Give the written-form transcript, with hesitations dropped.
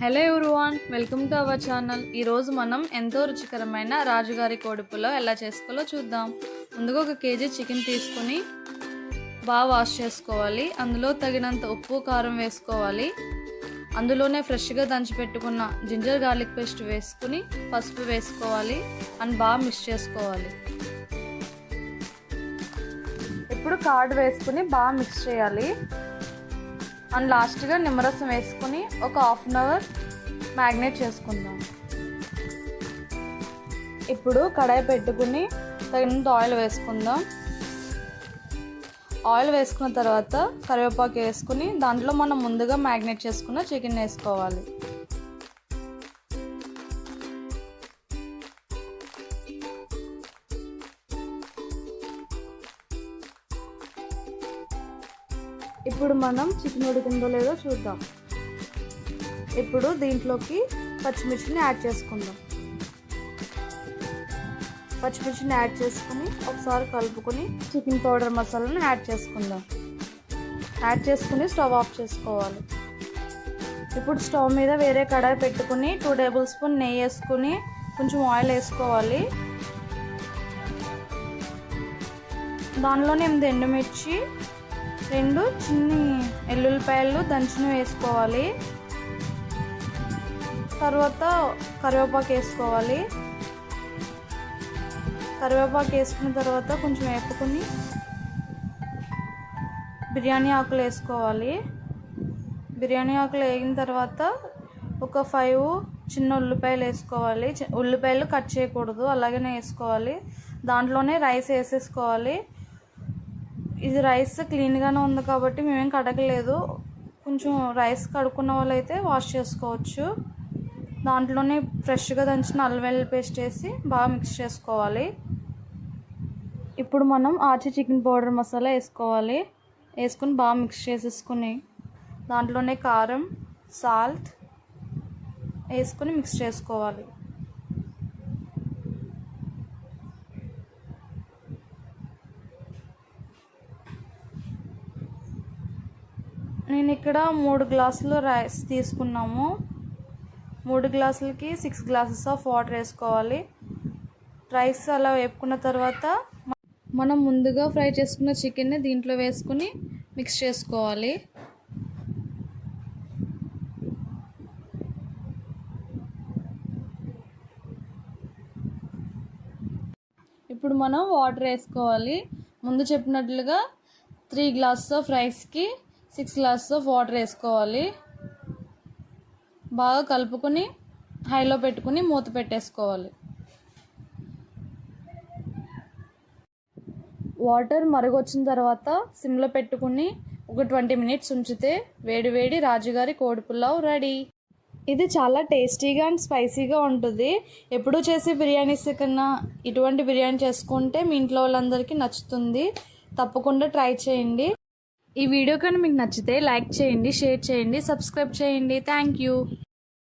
Hello everyone, welcome to our channel. ఈరోజు మనం ఎంతో రుచికరమైన రాజుగారి కోడిపులావ్ ఎలా చేసుకోవాలో చూద్దాం. ముందుగా 1 కేజీ చికెన్ తీసుకొని బాగా వాష్ చేసుకోవాలి. అందులో తగినంత ఉప్పు కారం వేసుకోవాలి. అందులోనే ఫ్రెష్గా దంచి పెట్టుకున్న జింజర్ గార్లిక్ పేస్ట్ వేసుకుని పసుపు వేసుకోవాలి అండ్ బాగా మిక్స్ చేసుకోవాలి. ఇప్పుడు కర్డ్ వేసుకుని బాగా మిక్స్ చేయాలి. అండ్ లాస్ట్గా నిమ్మరసం వేసుకుని ఒక హాఫ్ అన్ అవర్ మ్యాగ్నేట్ చేసుకుందాం. ఇప్పుడు కడాయి పెట్టుకుని తగినంత ఆయిల్ వేసుకుందాం. ఆయిల్ వేసుకున్న తర్వాత కరివేపాకు వేసుకుని దాంట్లో మనం ముందుగా మ్యాగ్నేట్ చేసుకున్న చికెన్ వేసుకోవాలి. ఇప్పుడు మనం చికెన్ ఉడికిందో లేదో చూద్దాం. ఇప్పుడు దీంట్లోకి పచ్చిమిర్చిని యాడ్ చేసుకుందాం. పచ్చిమిర్చిని యాడ్ చేసుకుని ఒకసారి కలుపుకొని చికెన్ పౌడర్ మసాలాను యాడ్ చేసుకుందాం. యాడ్ చేసుకుని స్టవ్ ఆఫ్ చేసుకోవాలి. ఇప్పుడు స్టవ్ మీద వేరే కడాయి పెట్టుకుని 2 టేబుల్ స్పూన్ నెయ్యి వేసుకుని కొంచెం ఆయిల్ వేసుకోవాలి. దానిలోనే 8 ఎండుమిర్చి, 2 చిన్ని ఎల్లుల్లిపాయలు దంచిన వేసుకోవాలి. తర్వాత కరివేపాకు వేసుకోవాలి. కరివేపాకు వేసుకున్న తర్వాత కొంచెం వేపుకొని బిర్యానీ ఆకులు వేసుకోవాలి. బిర్యానీ ఆకులు వేగిన తర్వాత ఒక 5 చిన్న ఉల్లిపాయలు వేసుకోవాలి. ఉల్లిపాయలు కట్ చేయకూడదు, అలాగనే వేసుకోవాలి. దాంట్లోనే రైస్ వేసేసుకోవాలి. ఇది రైస్ క్లీన్గానే ఉంది కాబట్టి మేమేం కడగలేదు. కొంచెం రైస్ కడుక్కున్న వాళ్ళైతే వాష్ చేసుకోవచ్చు. దాంట్లోనే ఫ్రెష్గా దంచిన అల్లం వెల్లుల్లి పేస్ట్ వేసి బాగా మిక్స్ చేసుకోవాలి. ఇప్పుడు మనం ఆచి చికెన్ పౌడర్ మసాలా వేసుకోవాలి. వేసుకుని బాగా మిక్స్ చేసేసుకుని దాంట్లోనే కారం, సాల్ట్ వేసుకుని మిక్స్ చేసుకోవాలి. నేను ఇక్కడ 3 గ్లాసులు రైస్ తీసుకున్నాము. 3 గ్లాసులకి 6 గ్లాసెస్ ఆఫ్ వాటర్ వేసుకోవాలి. రైస్ అలా వేపుకున్న తర్వాత మనం ముందుగా ఫ్రై చేసుకున్న చికెన్ని దీంట్లో వేసుకుని మిక్స్ చేసుకోవాలి. ఇప్పుడు మనం వాటర్ వేసుకోవాలి. ముందు చెప్పినట్లుగా 3 గ్లాసెస్ ఆఫ్ రైస్కి 6 గ్లాసెస్ ఆఫ్ వాటర్ వేసుకోవాలి. బాగా కలుపుకొని హైలో పెట్టుకుని మూత పెట్టేసుకోవాలి. వాటర్ మరుగొచ్చిన తర్వాత సిమ్లో పెట్టుకుని ఒక 20 మినిట్స్ ఉంచితే వేడి వేడి రాజుగారి కోడిపులావ్ రెడీ. ఇది చాలా టేస్టీగా అండ్ స్పైసీగా ఉంటుంది. ఎప్పుడూ చేసే బిర్యానీస్ కన్నా ఇటువంటి బిర్యానీ చేసుకుంటే మీ ఇంట్లో వాళ్ళందరికీ నచ్చుతుంది. తప్పకుండా ట్రై చేయండి. ఈ వీడియో కానీ మీకు నచ్చితే లైక్ చేయండి, షేర్ చేయండి, సబ్స్క్రైబ్ చేయండి. Thank you.